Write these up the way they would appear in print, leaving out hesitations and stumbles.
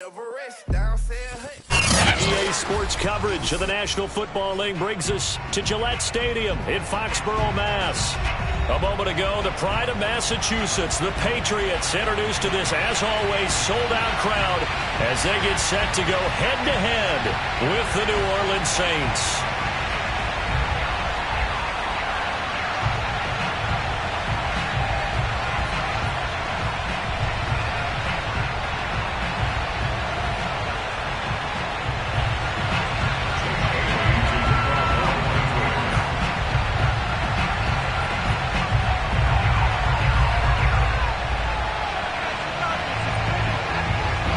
EA Sports coverage of the National Football League brings us to Gillette Stadium in Foxborough, Mass. A moment ago, the pride of Massachusetts, the Patriots, introduced to this, as always, sold-out crowd as they get set to go head-to-head with the New Orleans Saints.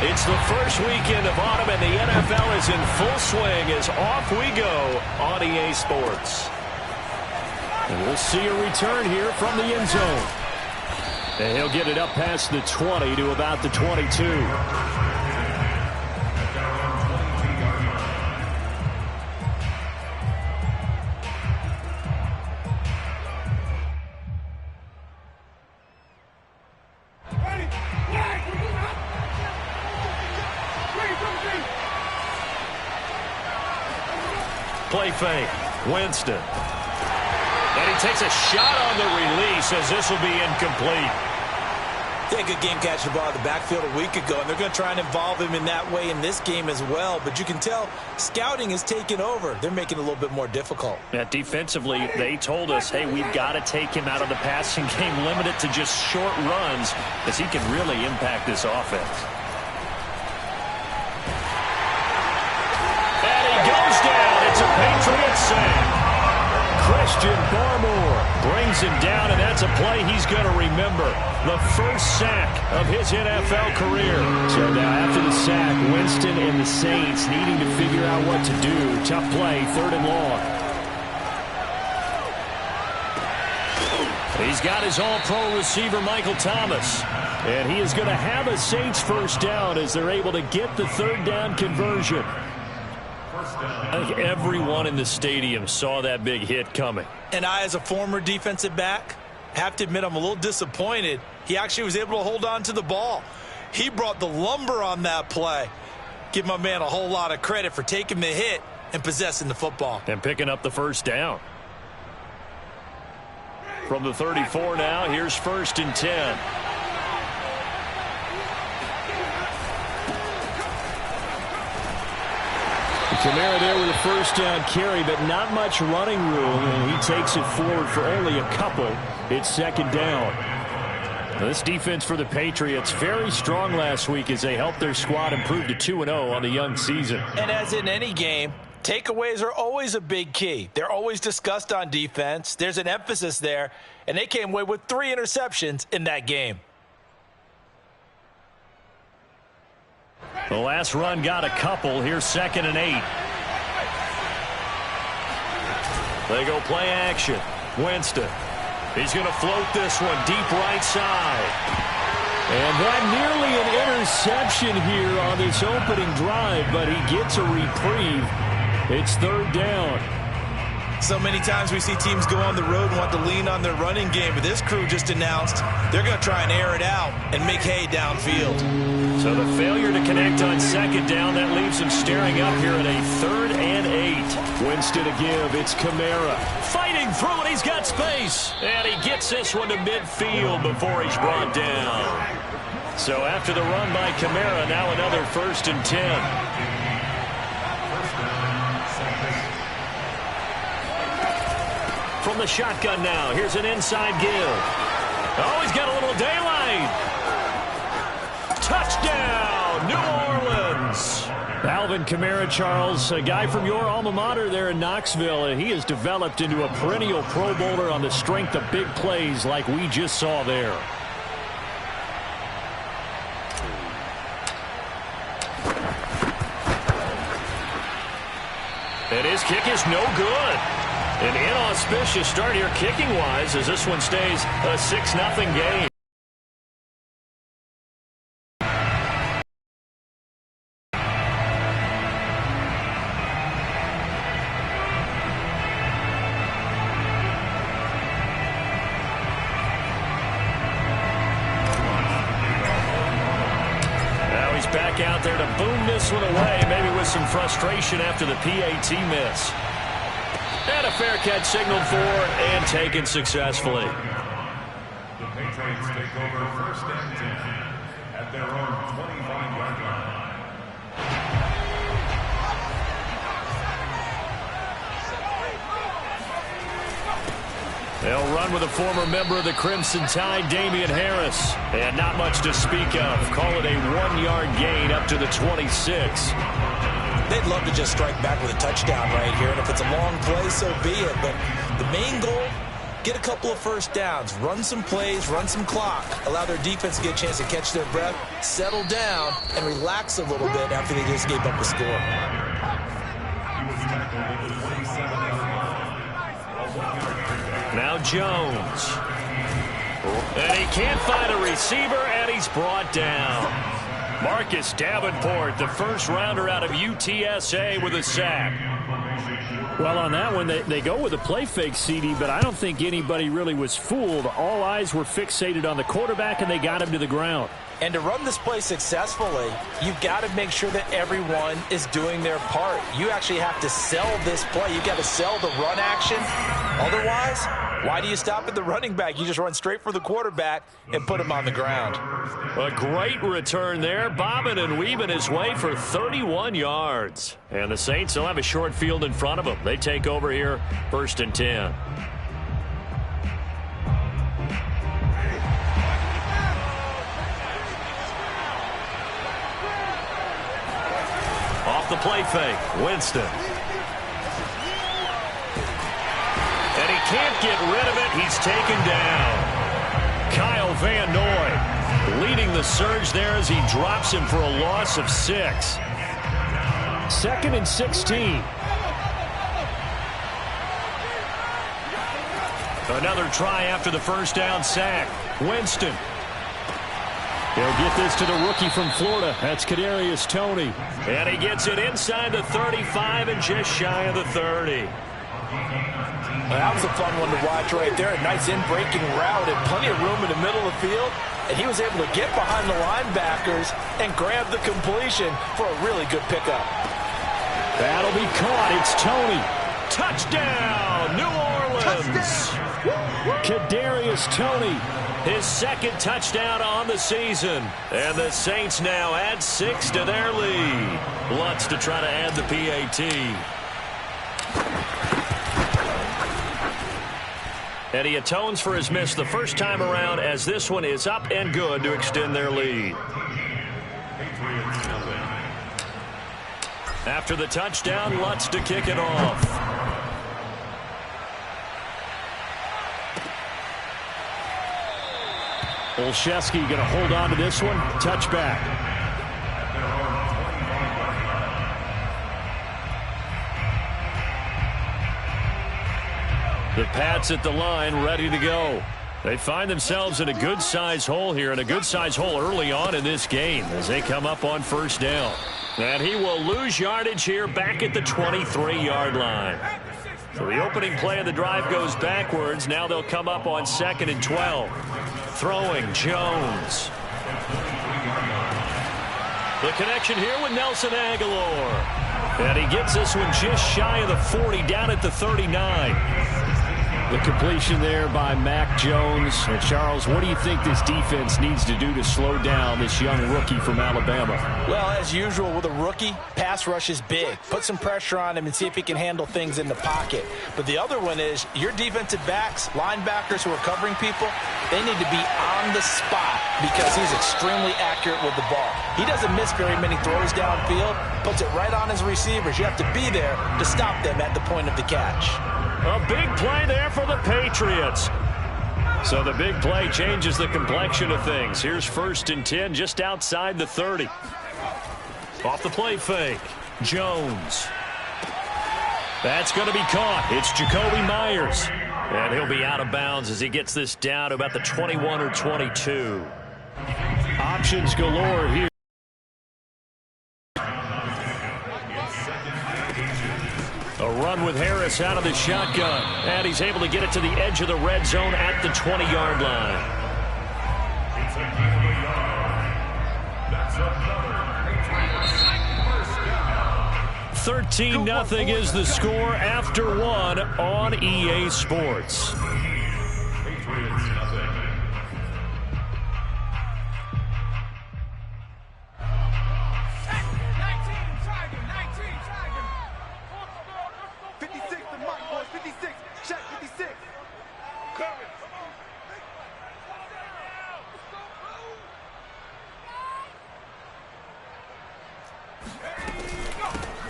It's the first weekend of autumn, and the NFL is in full swing as off we go on EA Sports. And we'll see a return here from the end zone. And he'll get it up past the 20 to about the 22. Play fake. Winston. And he takes a shot on the release as this will be incomplete. They had a good game catching the ball in the backfield a week ago, and they're going to try and involve him in that way in this game as well. But you can tell scouting is taking over. They're making it a little bit more difficult. Yeah, defensively, they told us, hey, we've got to take him out of the passing game, limit it to just short runs, as he can really impact this offense. And he goes down. It's a Patriot sack. Christian Barmore brings him down, and that's a play he's going to remember. The first sack of his NFL career. So now after the sack, Winston and the Saints needing to figure out what to do. Tough play, 3rd and long. He's got his all-pro receiver, Michael Thomas. And he is going to have a Saints first down as they're able to get the 3rd down conversion. I think everyone in the stadium saw that big hit coming. And I, as a former defensive back, have to admit I'm a little disappointed. He actually was able to hold on to the ball. He brought the lumber on that play. Give my man a whole lot of credit for taking the hit and possessing the football. And picking up the first down. From the 34 now, here's 1st and 10. Kamara there with a first down carry, but not much running room, and he takes it forward for only a couple. It's 2nd down. Now, this defense for the Patriots, very strong last week as they helped their squad improve to 2-0 on the young season. And as in any game, takeaways are always a big key. They're always discussed on defense. There's an emphasis there, and they came away with 3 interceptions in that game. The last run got a couple. Here's 2nd and 8. They go play action. Winston. He's going to float this one deep right side. And that nearly an interception here on this opening drive, but he gets a reprieve. It's 3rd down. So many times we see teams go on the road and want to lean on their running game, but this crew just announced they're going to try and air it out and make hay downfield. So the failure to connect on 2nd down, that leaves him staring up here at a 3rd and 8. Winston to give. It's Kamara. Fighting through it. He's got space. And he gets this one to midfield before he's brought down. So after the run by Kamara, now another 1st and 10. From the shotgun now, here's an inside give. Oh, he's got a little daylight. Touchdown, New Orleans. Alvin Kamara, Charles, a guy from your alma mater there in Knoxville, and he has developed into a perennial Pro Bowler on the strength of big plays like we just saw there. And his kick is no good. An inauspicious start here kicking-wise as this one stays a 6-0 game. Now he's back out there to this one away, maybe with some frustration after the PAT miss. And a fair catch signaled for and taken successfully. The Patriots take over 1st and 10 at their own 25-yard line. They'll run with a former member of the Crimson Tide, Damien Harris. And not much to speak of. Call it a 1-yard gain up to the 26. They'd love to just strike back with a touchdown right here. And if it's a long play, so be it. But the main goal, get a couple of first downs. Run some plays, run some clock. Allow their defense to get a chance to catch their breath, settle down, and relax a little bit after they just gave up a score. Now Jones. And he can't find a receiver, and he's brought down. Marcus Davenport, the first rounder out of UTSA, with a sack. Well, on that one, they go with a play fake, CD, but I don't think anybody really was fooled. All eyes were fixated on the quarterback, and they got him to the ground. And to run this play successfully, you've got to make sure that everyone is doing their part. You actually have to sell this play. You've got to sell the run action. Otherwise, why do you stop at the running back? You just run straight for the quarterback and put him on the ground. A great return there, bobbing and weaving his way for 31 yards. And the Saints will have a short field in front of them. They take over here, 1st and 10. Off the play fake, Winston. And he can't get rid of it. He's taken down. Kyle Van Noy leading the surge there as he drops him for a loss of 6. 2nd and 16. Another try after the first down sack. Winston. They'll get this to the rookie from Florida. That's Kadarius Toney. And he gets it inside the 35 and just shy of the 30. Well, that was a fun one to watch right there. A nice in-breaking route and plenty of room in the middle of the field. And he was able to get behind the linebackers and grab the completion for a really good pickup. That'll be caught. It's Toney. Touchdown, New Orleans. Kadarius Toney. His 2nd touchdown on the season. And the Saints now add 6 to their lead. Lutz to try to add the PAT. And he atones for his miss the first time around, as this one is up and good to extend their lead. After the touchdown, Lutz to kick it off. Olszewski going to hold on to this one. Touchback. The Pats at the line, ready to go. They find themselves in a good-sized hole here, and a good-sized hole early on in this game as they come up on 1st down. And he will lose yardage here back at the 23-yard line. So the opening play of the drive goes backwards. Now they'll come up on 2nd and 12. Throwing, Jones. The connection here with Nelson Aguilar. And he gets this one just shy of the 40, down at the 39. The completion there by Mac Jones. And Charles, what do you think this defense needs to do to slow down this young rookie from Alabama? Well, as usual with a rookie, pass rush is big. Put some pressure on him and see if he can handle things in the pocket. But the other one is your defensive backs, linebackers who are covering people, they need to be on the spot because he's extremely accurate with the ball. He doesn't miss very many throws downfield, puts it right on his receivers. You have to be there to stop them at the point of the catch. A big play there for the Patriots. So the big play changes the complexion of things. Here's 1st and 10 just outside the 30. Off the play fake, Jones. That's going to be caught. It's Jacoby Myers. And he'll be out of bounds as he gets this down to about the 21 or 22. Options galore here. A run with Harris out of the shotgun. And he's able to get it to the edge of the red zone at the 20-yard line. 13-0 is the score after one on EA Sports. Patriots nothing.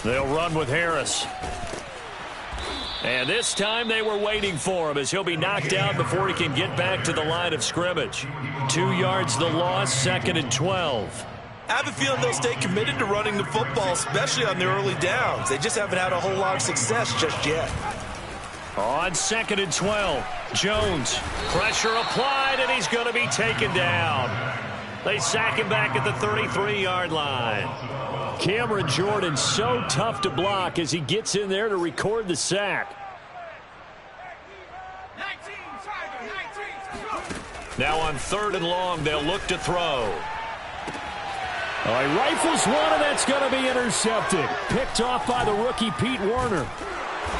They'll run with Harris. And this time they were waiting for him as he'll be knocked down before he can get back to the line of scrimmage. 2 yards the loss, 2nd and 12. I have a feeling they'll stay committed to running the football, especially on the early downs. They just haven't had a whole lot of success just yet. On 2nd and 12, Jones, pressure applied, and he's going to be taken down. They sack him back at the 33-yard line. Cameron Jordan so tough to block as he gets in there to record the sack. Now on 3rd and long, they'll look to throw. He rifles one, and that's going to be intercepted. Picked off by the rookie Pete Werner.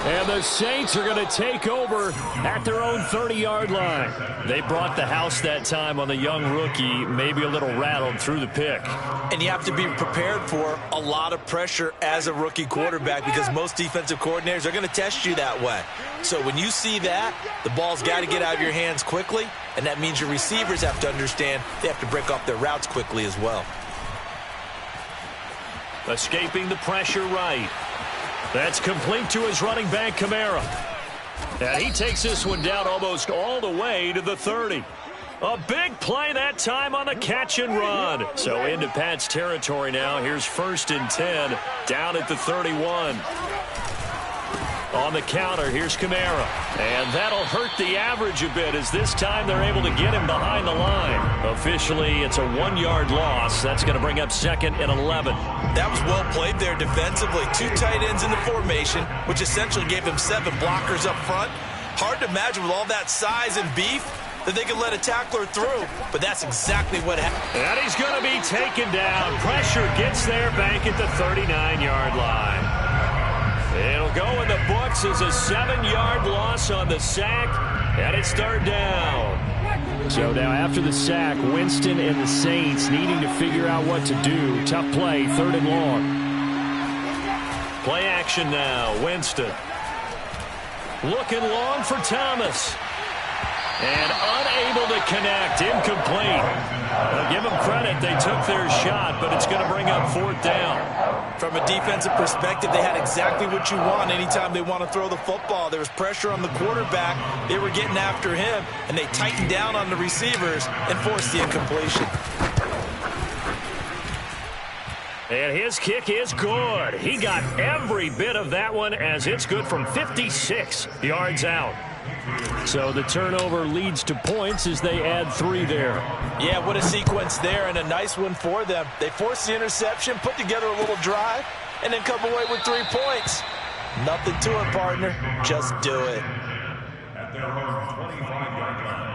And the Saints are going to take over at their own 30-yard line. They brought the house that time on the young rookie, maybe a little rattled through the pick. And you have to be prepared for a lot of pressure as a rookie quarterback because most defensive coordinators are going to test you that way. So when you see that, the ball's got to get out of your hands quickly, and that means your receivers have to understand they have to break off their routes quickly as well. Escaping the pressure right. That's complete to his running back, Kamara. And he takes this one down almost all the way to the 30. A big play that time on the catch and run. So into Pat's territory now. Here's 1st and 10 down at the 31. On the counter, here's Kamara. And that'll hurt the average a bit as this time they're able to get him behind the line. Officially, it's a 1-yard loss. That's going to bring up 2nd and 11. That was well played there defensively. 2 tight ends in the formation, which essentially gave him 7 blockers up front. Hard to imagine with all that size and beef that they could let a tackler through, but that's exactly what happened. And he's going to be taken down. Pressure gets there back at the 39-yard line. It'll go in the books as a 7-yard loss on the sack, and it's 3rd down. So now after the sack, Winston and the Saints needing to figure out what to do. Tough play, 3rd and long. Play action now, Winston. Looking long for Thomas. And unable to connect, incomplete. I'll give them credit, they took their shot, but it's going to bring up 4th down. From a defensive perspective, they had exactly what you want anytime they want to throw the football. There was pressure on the quarterback. They were getting after him, and they tightened down on the receivers and forced the incompletion. And his kick is good. He got every bit of that one as it's good from 56 yards out. So the turnover leads to points as they add 3 there. Yeah, what a sequence there, and a nice one for them. They forced the interception, put together a little drive, and then come away with 3 points. Nothing to it, partner. Just do it. At their own 25-yard line.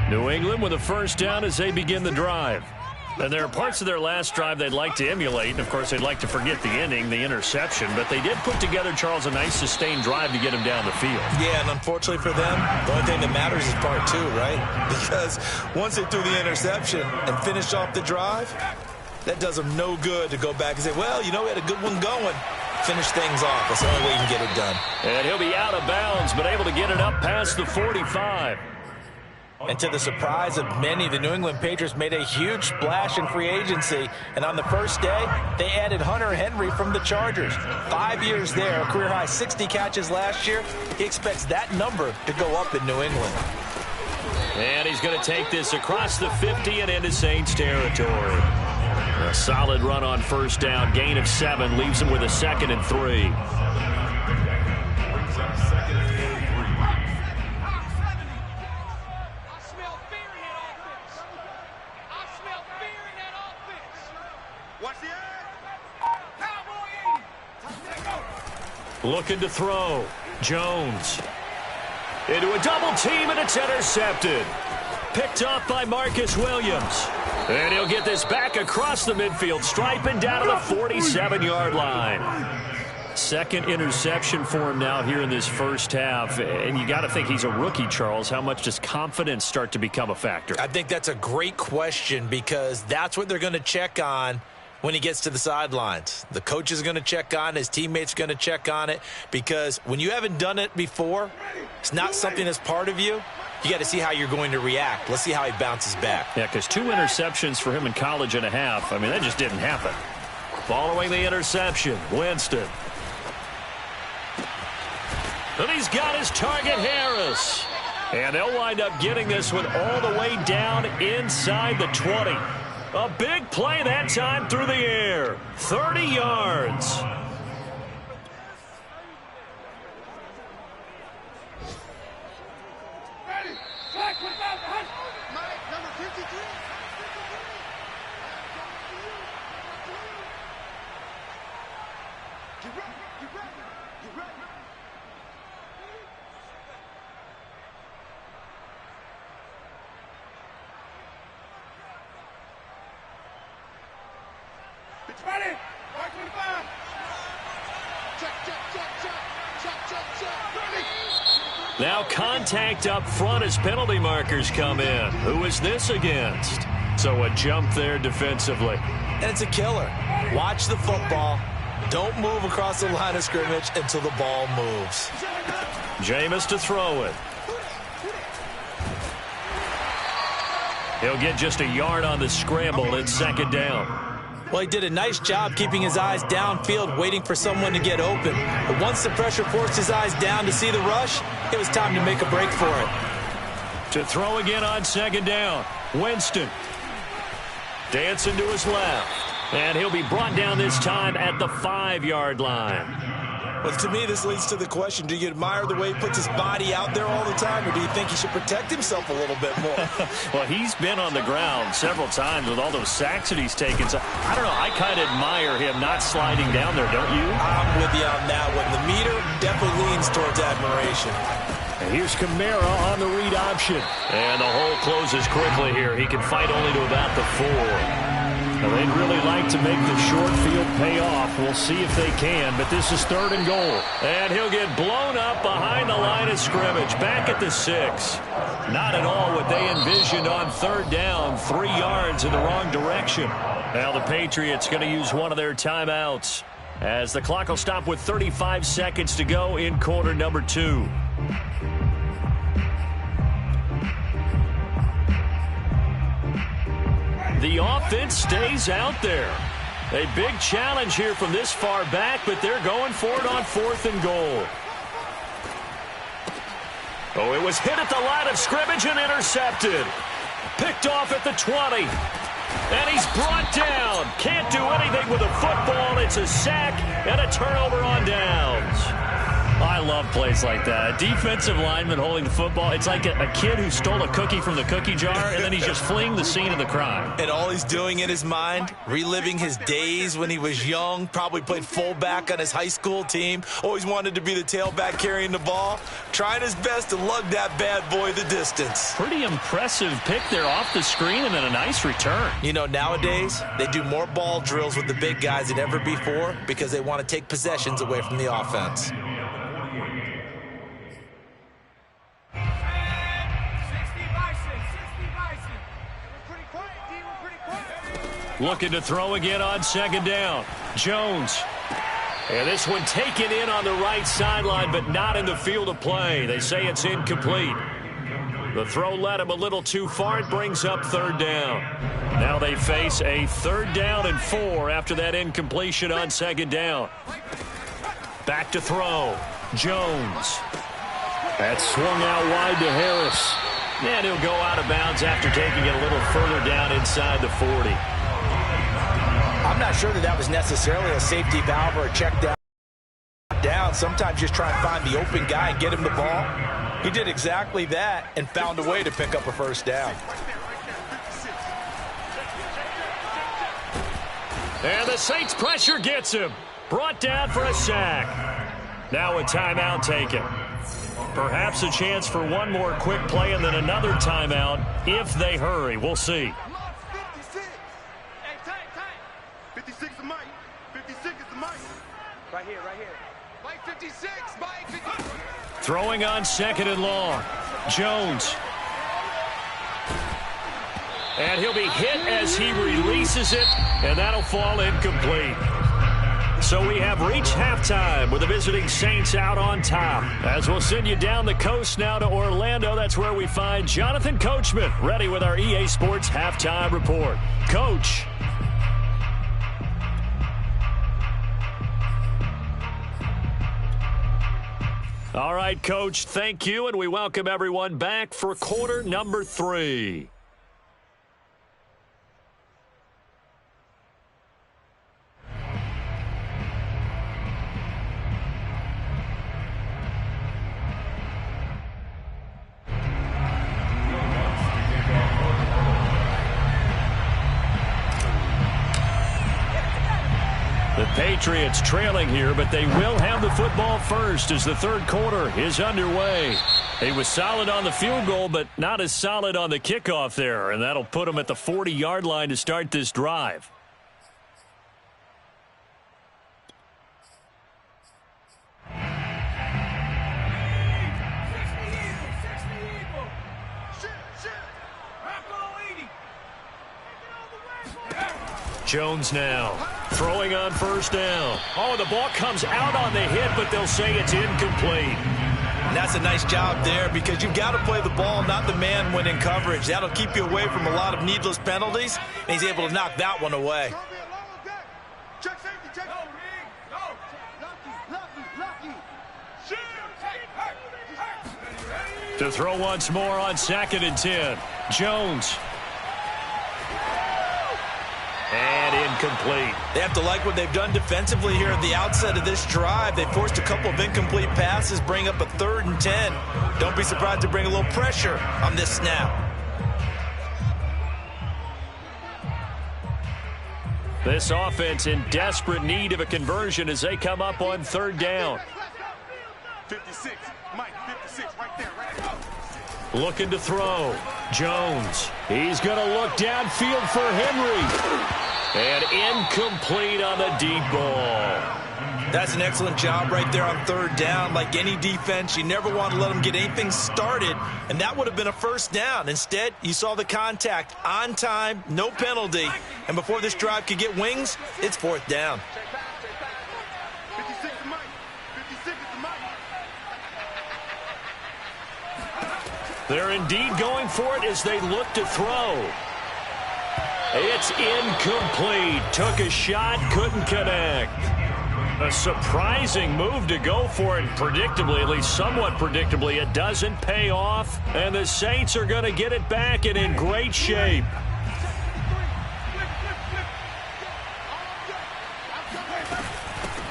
New England with a 1st down as they begin the drive. And there are parts of their last drive they'd like to emulate. And, of course, they'd like to forget the inning, the interception. But they did put together, Charles, a nice sustained drive to get him down the field. Yeah, and unfortunately for them, the only thing that matters is part 2, right? Because once they threw the interception and finished off the drive, that does them no good to go back and say, well, you know, we had a good one going. Finish things off. That's the only way you can get it done. And he'll be out of bounds, but able to get it up past the 45. And to the surprise of many, the New England Patriots made a huge splash in free agency. And on the first day, they added Hunter Henry from the Chargers. 5 years there, a career-high 60 catches last year. He expects that number to go up in New England. And he's going to take this across the 50 and into Saints territory. A solid run on 1st down. Gain of 7 leaves him with a 2nd and 3. Looking to throw. Jones. Into a double team, and it's intercepted. Picked off by Marcus Williams. And he'll get this back across the midfield stripe and down to the 47-yard line. Second interception for him now here in this first half. And you got to think he's a rookie, Charles. How much does confidence start to become a factor? I think that's a great question because that's what they're going to check on when he gets to the sidelines. The coach is going to check on it. His teammates are going to check on it because when you haven't done it before, it's not something that's part of you. You got to see how you're going to react. Let's see how he bounces back. Yeah, because 2 interceptions for him in college and a half. I mean, that just didn't happen. Following the interception, Winston. And he's got his target, Harris. And they'll wind up getting this one all the way down inside the 20. A big play that time through the air. 30 yards. Now contact up front as penalty markers come in. Who is this against? So a jump there defensively. And it's a killer. Watch the football. Don't move across the line of scrimmage until the ball moves. Jameis to throw it. He'll get just a yard on the scramble. It's second down. Well, he did a nice job keeping his eyes downfield, waiting for someone to get open. But once the pressure forced his eyes down to see the rush, it was time to make a break for it. To throw again on second down. Winston. Dancing to his left. And he'll be brought down this time at the 5-yard line. Well, to me, this leads to the question, do you admire the way he puts his body out there all the time, or do you think he should protect himself a little bit more? Well, he's been on the ground several times with all those sacks that he's taken. So, I don't know. I kind of admire him not sliding down there, don't you? I'm with you on that one. The meter definitely leans towards admiration. And here's Kamara on the read option. And the hole closes quickly here. He can fight only to about the 4. Well, they'd really like to make the short field pay off. We'll see if they can, but this is 3rd and goal. And he'll get blown up behind the line of scrimmage, back at the 6. Not at all what they envisioned on 3rd down, 3 yards in the wrong direction. Now the Patriots going to use one of their timeouts as the clock will stop with 35 seconds to go in quarter number 2. The offense stays out there. A big challenge here from this far back, but they're going for it on 4th and goal. Oh, it was hit at the line of scrimmage and intercepted. Picked off at the 20. And he's brought down. Can't do anything with a football. It's a sack and a turnover on downs. I love plays like that. A defensive lineman holding the football. It's like a kid who stole a cookie from the cookie jar, and then he's just fleeing the scene of the crime. And all he's doing in his mind, reliving his days when he was young, probably played fullback on his high school team, always wanted to be the tailback carrying the ball, trying his best to lug that bad boy the distance. Pretty impressive pick there off the screen and then a nice return. You know, nowadays, they do more ball drills with the big guys than ever before because they want to take possessions away from the offense. Looking to throw again on second down. Jones. And this one taken in on the right sideline, but not in the field of play. They say it's incomplete. The throw led him a little too far. It brings up 3rd down. Now they face a 3rd down and 4 after that incompletion on second down. Back to throw. Jones. That swung out wide to Harris. And he'll go out of bounds after taking it a little further down inside the 40. I'm not sure that was necessarily a safety valve or a check down. Sometimes just try and find the open guy and get him the ball. He did exactly that and found a way to pick up a 1st down. And the Saints pressure gets him. Brought down for a sack. Now a timeout taken. Perhaps a chance for one more quick play and then another timeout if they hurry. We'll see. 56 is Mike. 56 is the Mike. Right here. Mike 56. Mike 56. Throwing on second and long. Jones. And he'll be hit as he releases it, and that'll fall incomplete. So we have reached halftime with the visiting Saints out on top. As we'll send you down the coast now to Orlando, that's where we find Jonathan Coachman ready with our EA Sports Halftime Report. Coach. All right, Coach, thank you, and we welcome everyone back for quarter number 3. The Patriots trailing here, but they will have the football first as the third quarter is underway. He was solid on the field goal, but not as solid on the kickoff there, and that'll put him at the 40-yard line to start this drive. Jones now throwing on first down. Oh, the ball comes out on the hit, but they'll say it's incomplete. And that's a nice job there because you've got to play the ball, not the man when in coverage. That'll keep you away from a lot of needless penalties, and he's able to knock that one away. To throw once more on 2nd and 10. Jones. And incomplete. They have to like what they've done defensively here at the outset of this drive. They forced a couple of incomplete passes, bring up a 3rd and 10. Don't be surprised to bring a little pressure on this snap. This offense in desperate need of a conversion as they come up on 3rd down. 56. Mike 56 right there. Looking to throw. Jones. He's going to look downfield for Henry. And incomplete on the deep ball. That's an excellent job right there on 3rd down. Like any defense, you never want to let them get anything started, and that would have been a 1st down. Instead, you saw the contact on time, no penalty, and before this drive could get wings, it's 4th down. 56 is Mike. 56 is the Mike. They're indeed going for it as they look to throw. It's incomplete. Took a shot, couldn't connect. A surprising move to go for it. Predictably, at least somewhat predictably, it doesn't pay off. And the Saints are going to get it back and in great shape.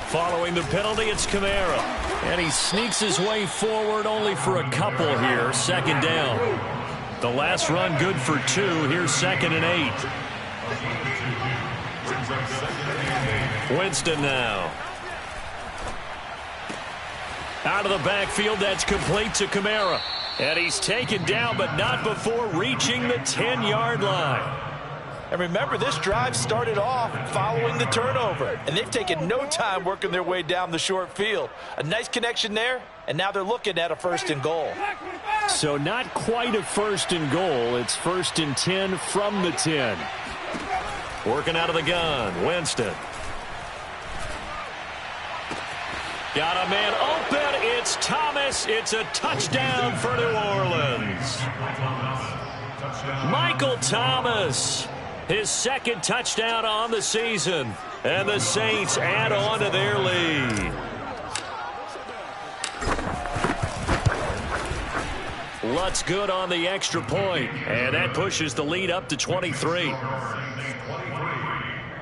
Following the penalty, it's Kamara. And he sneaks his way forward only for a couple here. 2nd down. The last run good for 2. Here's 2nd and 8. Winston now. Out of the backfield, that's complete to Kamara. And he's taken down, but not before reaching the 10-yard line. And remember, this drive started off following the turnover, and they've taken no time working their way down the short field. A nice connection there, and now they're looking at a 1st and goal. So not quite a 1st and goal. It's 1st and 10 from the 10. Working out of the gun, Winston. Got a man open. It's Thomas. It's a touchdown for New Orleans. Michael Thomas, his 2nd touchdown on the season. And the Saints add on to their lead. Lutz good on the extra point. And that pushes the lead up to 23.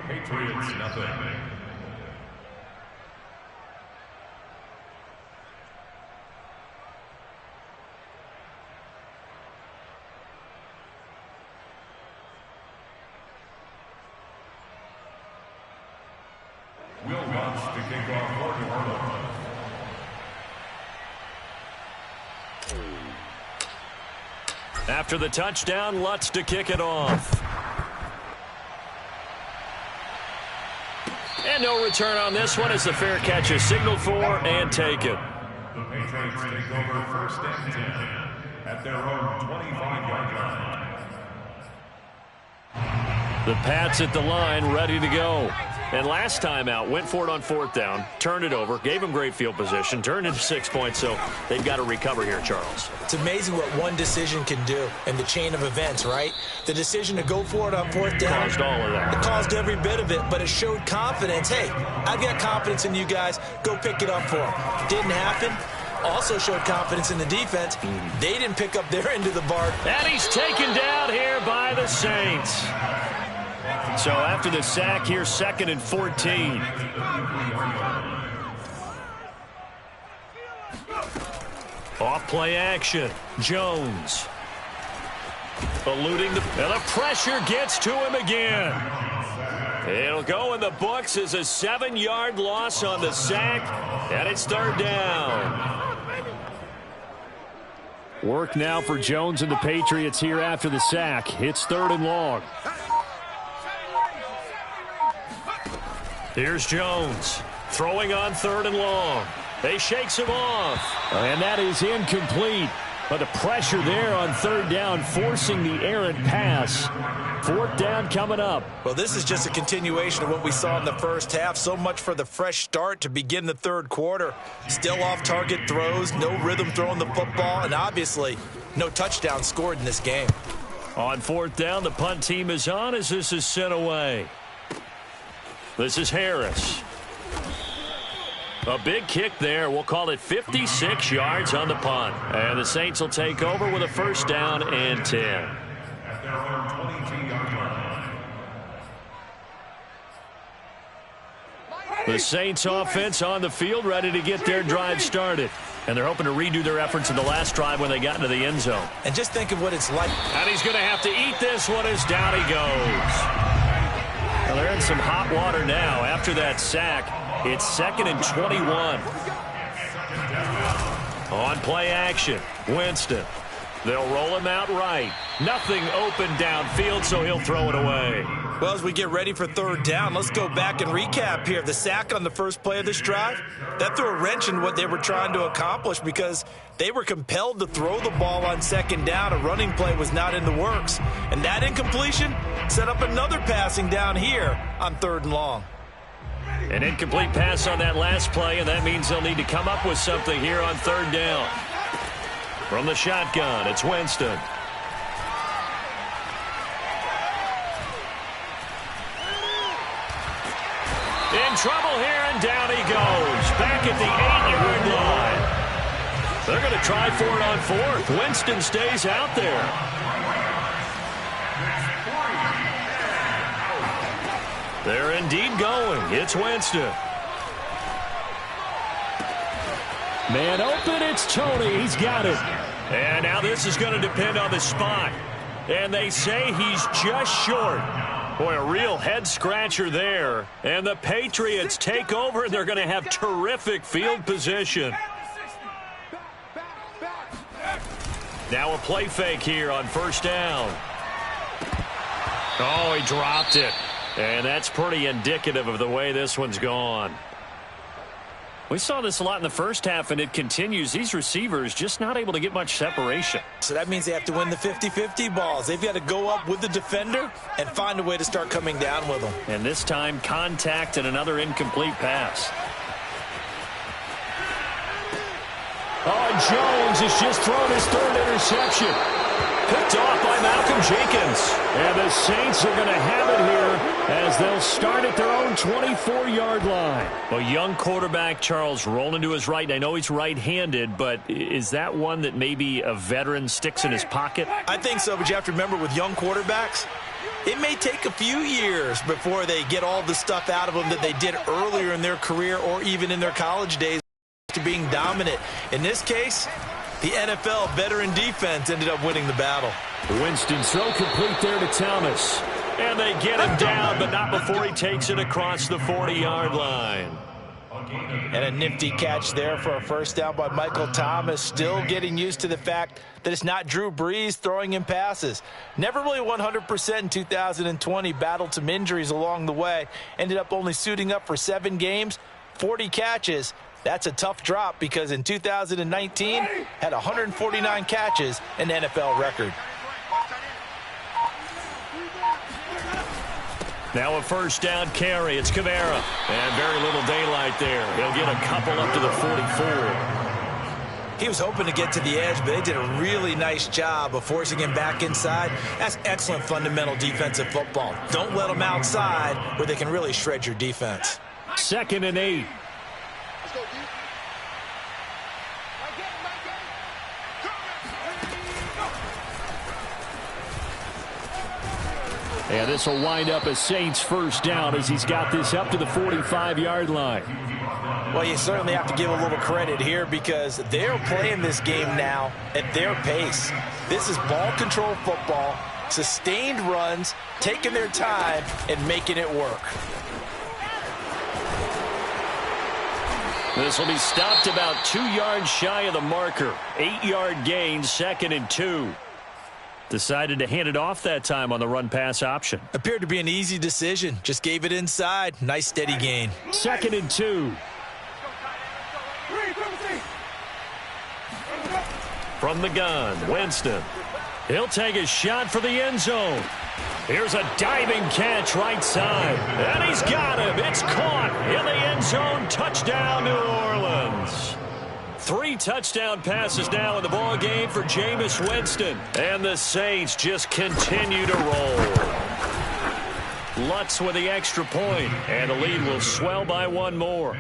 Patriots nothing. Will Lutz to kick off for New Orleans. After the touchdown, Lutz to kick it off. And no return on this one as the fair catch is signaled for and taken. The Patriots take over first and 10 at their own 25-yard line. The Pats at the line, ready to go. And last time out, went for it on fourth down, turned it over, gave them great field position, turned into 6 points, so they've got to recover here, Charles. It's amazing what one decision can do in the chain of events, right? The decision to go for it on fourth down. Caused all of that. It caused every bit of it, but it showed confidence. Hey, I've got confidence in you guys. Go pick it up for them. Didn't happen. Also showed confidence in the defense. They didn't pick up their end of the bargain. And he's taken down here by the Saints. So after the sack, here's 2nd and 14. Off play action. Jones. Eluding the pressure gets to him again. It'll go in the books as a 7-yard loss on the sack, and it's 3rd down. Work now for Jones and the Patriots here after the sack. It's 3rd and long. Here's Jones throwing on 3rd and long. They shakes him off. And that is incomplete. But the pressure there on 3rd down, forcing the errant pass. 4th down coming up. Well, this is just a continuation of what we saw in the first half. So much for the fresh start to begin the 3rd quarter. Still off-target throws, no rhythm throwing the football, and obviously no touchdown scored in this game. On 4th down, the punt team is on as this is sent away. This is Harris. A big kick there. We'll call it 56 yards on the punt. And the Saints will take over with a 1st down and 10. At their own 22-yard line. The Saints offense on the field, ready to get their drive started. And they're hoping to redo their efforts in the last drive when they got into the end zone. And just think of what it's like. And he's going to have to eat this one as down he goes. Well, they're in some hot water now after that sack. It's 2nd and 21. On play action, Winston. They'll roll him out right. Nothing open downfield, so he'll throw it away. Well, as we get ready for 3rd down, let's go back and recap here. The sack on the first play of this drive, that threw a wrench in what they were trying to accomplish because they were compelled to throw the ball on 2nd down. A running play was not in the works. And that incompletion set up another passing down here on 3rd and long. An incomplete pass on that last play, and that means they'll need to come up with something here on 3rd down. From the shotgun, it's Winston. In trouble here, and down he goes. Back at the 8-yard line. They're going to try for it on 4th. Winston stays out there. They're indeed going. It's Winston. Man open, it's Tony. He's got it. And now this is going to depend on the spot. And they say he's just short. Boy, a real head-scratcher there. And the Patriots take over, and they're going to have terrific field position. Now a play fake here on 1st down. Oh, he dropped it. And that's pretty indicative of the way this one's gone. We saw this a lot in the first half, and it continues. These receivers just not able to get much separation. So that means they have to win the 50-50 balls. They've got to go up with the defender and find a way to start coming down with them. And this time, contact and another incomplete pass. Oh, Jones has just thrown his 3rd interception. Picked off by Malcolm Jenkins. And the Saints are going to have it here as they'll start at their own 24-yard line. A young quarterback, Charles, rolling to his right. I know he's right-handed, but is that one that maybe a veteran sticks in his pocket? I think so, but you have to remember with young quarterbacks, it may take a few years before they get all the stuff out of them that they did earlier in their career or even in their college days to being dominant. In this case, the NFL veteran defense ended up winning the battle. Winston's throw complete there to Thomas. And they get him down, but not before he takes it across the 40-yard line. And a nifty catch there for a first down by Michael Thomas. Still getting used to the fact that it's not Drew Brees throwing him passes. Never really 100% in 2020. Battled some injuries along the way. Ended up only suiting up for 7 games, 40 catches. That's a tough drop because in 2019, had 149 catches, an NFL record. Now a first down carry. It's Kamara. And very little daylight there. He'll get a couple up to the 44. He was hoping to get to the edge, but they did a really nice job of forcing him back inside. That's excellent fundamental defensive football. Don't let them outside where they can really shred your defense. 2nd and 8. Let's go, dude. And this will wind up a Saints first down as he's got this up to the 45-yard line. Well, you certainly have to give a little credit here because they're playing this game now at their pace. This is ball control football, sustained runs, taking their time, and making it work. This will be stopped about 2 yards shy of the marker. 8-yard gain, 2nd and 2. Decided to hand it off that time on the run-pass option. Appeared to be an easy decision. Just gave it inside. Nice steady gain. 2nd and 2. From the gun, Winston. He'll take a shot for the end zone. Here's a diving catch right side. And he's got him. It's caught in the end zone. Touchdown, New Orleans. 3 touchdown passes now in the ball game for Jameis Winston. And the Saints just continue to roll. Lutz with the extra point, and the lead will swell by 1 more.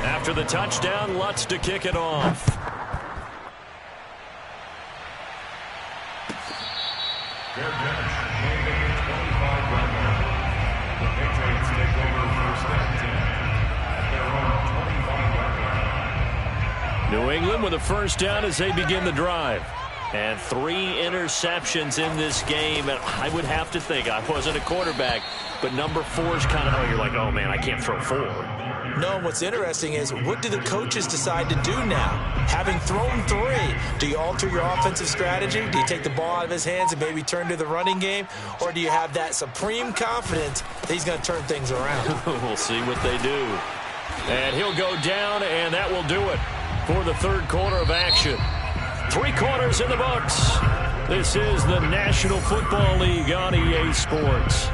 After the touchdown, Lutz to kick it off. New England with a first down as they begin the drive. And 3 interceptions in this game. And I would have to think, I wasn't a quarterback, but number 4 is kind of how you're like, oh, man, I can't throw 4. No, what's interesting is what do the coaches decide to do now? Having thrown 3, do you alter your offensive strategy? Do you take the ball out of his hands and maybe turn to the running game? Or do you have that supreme confidence that he's going to turn things around? We'll see what they do. And he'll go down, and that will do it for the 3rd quarter of action. 3 quarters in the books. This is the National Football League on EA Sports.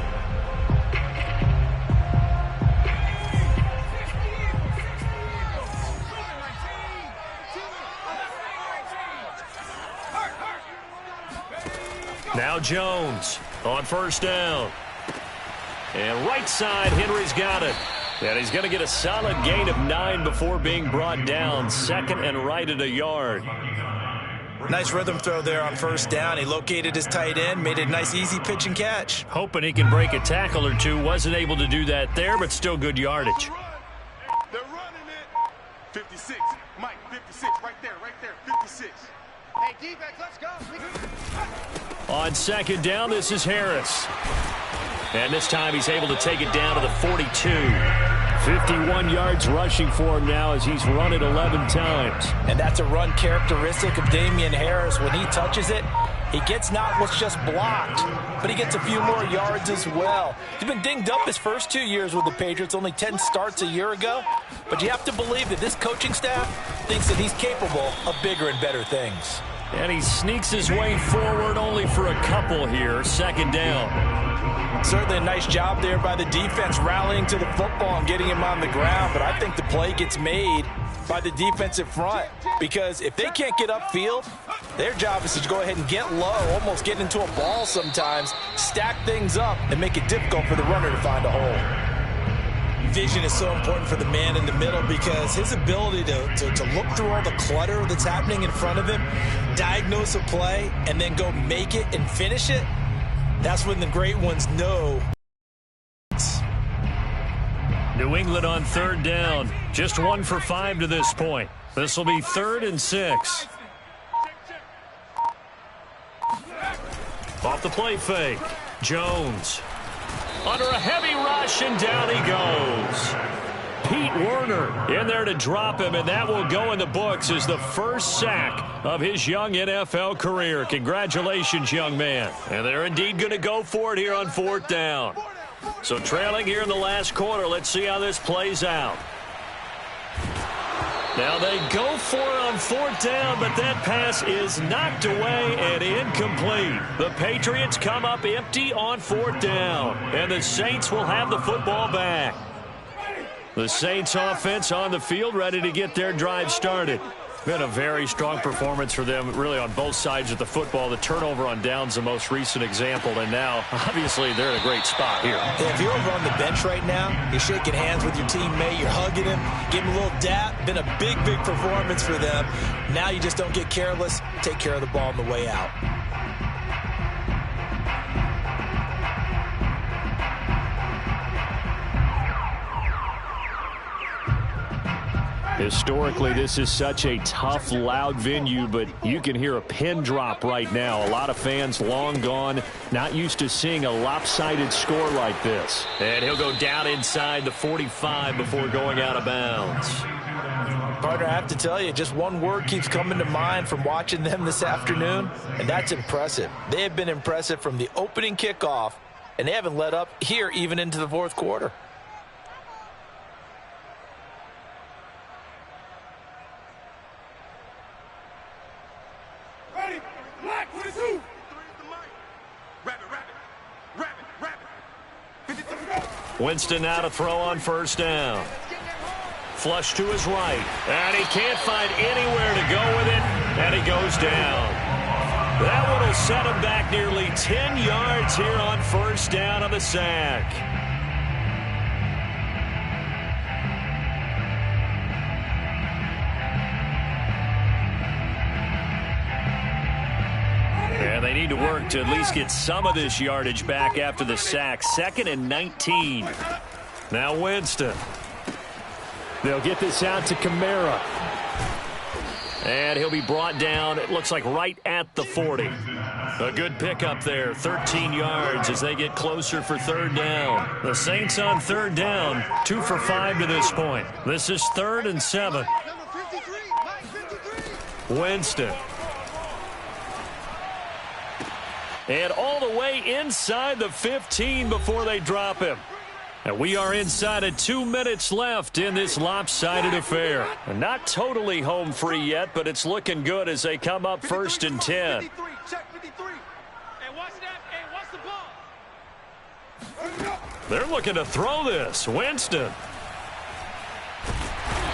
Now Jones on first down. And right side, Henry's got it. And he's going to get a solid gain of 9 before being brought down. 2nd and right at a yard. Nice rhythm throw there on first down. He located his tight end, made it a nice easy pitch and catch. Hoping he can break a tackle or 2. Wasn't able to do that there, but still good yardage. They're running it. 56. Mike, 56. Right there, 56. Hey, defense, let's go. On 2nd down, this is Harris. And this time he's able to take it down to the 42. 51 yards rushing for him now as he's run it 11 times. And that's a run characteristic of Damian Harris. When he touches it, he gets not what's just blocked, but he gets a few more yards as well. He's been dinged up his first 2 years with the Patriots, only 10 starts a year ago. But you have to believe that this coaching staff thinks that he's capable of bigger and better things. And he sneaks his way forward only for a couple here. 2nd down. Certainly a nice job there by the defense rallying to the football and getting him on the ground, but I think the play gets made by the defensive front because if they can't get upfield, their job is to go ahead and get low, almost get into a ball sometimes, stack things up, and make it difficult for the runner to find a hole. Vision is so important for the man in the middle because his ability to look through all the clutter that's happening in front of him, diagnose a play, and then go make it and finish it, that's when the great ones know. New England on 3rd down. Just 1 for 5 to this point. This will be 3rd and 6. Off the play fake. Jones under a heavy rush, and down he goes. Pete Werner in there to drop him, and that will go in the books as the first sack of his young NFL career. Congratulations, young man. And they're indeed going to go for it here on 4th down. So trailing here in the last quarter, let's see how this plays out. Now they go for it on 4th down, but that pass is knocked away and incomplete. The Patriots come up empty on 4th down, and the Saints will have the football back. The Saints offense on the field, ready to get their drive started. Been a very strong performance for them, really, on both sides of the football. The turnover on downs, the most recent example, and now, obviously, they're in a great spot here. Yeah, if you're over on the bench right now, you're shaking hands with your teammate, you're hugging him, give him a little dap. Been a big, big performance for them. Now you just don't get careless. Take care of the ball on the way out. Historically, this is such a tough, loud venue, but you can hear a pin drop right now. A lot of fans long gone, not used to seeing a lopsided score like this. And he'll go down inside the 45 before going out of bounds. Partner, I have to tell you, just one word keeps coming to mind from watching them this afternoon, and that's impressive. They have been impressive from the opening kickoff, and they haven't let up here even into the 4th quarter. Winston now to throw on 1st down. Flush to his right, and he can't find anywhere to go with it, and he goes down. That one will set him back nearly 10 yards here on 1st down on the sack. And they need to work to at least get some of this yardage back after the sack. 2nd and 19. Now Winston. They'll get this out to Kamara. And he'll be brought down, it looks like, right at the 40. A good pickup there, 13 yards as they get closer for 3rd down. The Saints on 3rd down, 2 for 5 to this point. This is 3rd and 7. Winston. And all the way inside the 15 before they drop him. And we are inside of 2 minutes left in this lopsided affair. And not totally home free yet, but it's looking good as they come up 1st and 10. They're looking to throw this. Winston.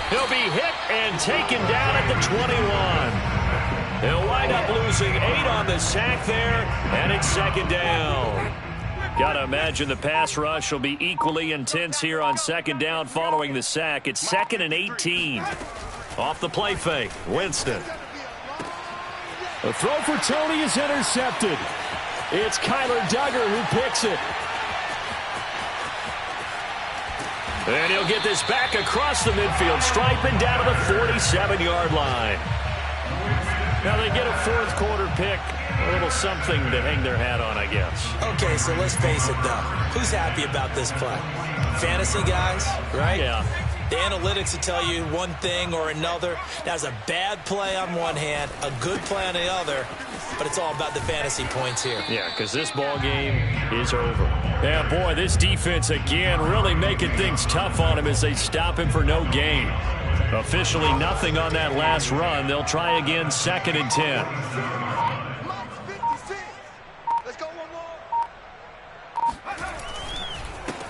He'll be hit and taken down at the 21. He'll wind up losing 8 on the sack there, and it's 2nd down. Got to imagine the pass rush will be equally intense here on 2nd down following the sack. It's 2nd and 18. Off the play fake, Winston. The throw for Tony is intercepted. It's Kyler Duggar who picks it. And he'll get this back across the midfield stripe and down to the 47-yard line. Now they get a 4th quarter pick. A little something to hang their hat on, I guess. Okay, so let's face it, though. Who's happy about this play? Fantasy guys, right? Yeah. The analytics will tell you one thing or another. That's a bad play on one hand, a good play on the other, but it's all about the fantasy points here. Yeah, because this ball game is over. Yeah, boy, this defense again really making things tough on him as they stop him for no gain. Officially nothing on that last run. They'll try again, 2nd and 10.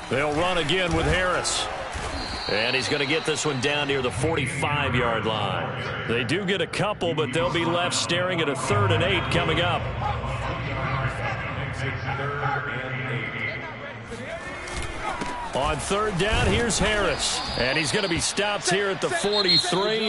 They'll run again with Harris. And he's going to get this one down near the 45-yard line. They do get a couple, but they'll be left staring at a 3rd and 8 coming up. On 3rd down, here's Harris. And he's going to be stopped here at the 43.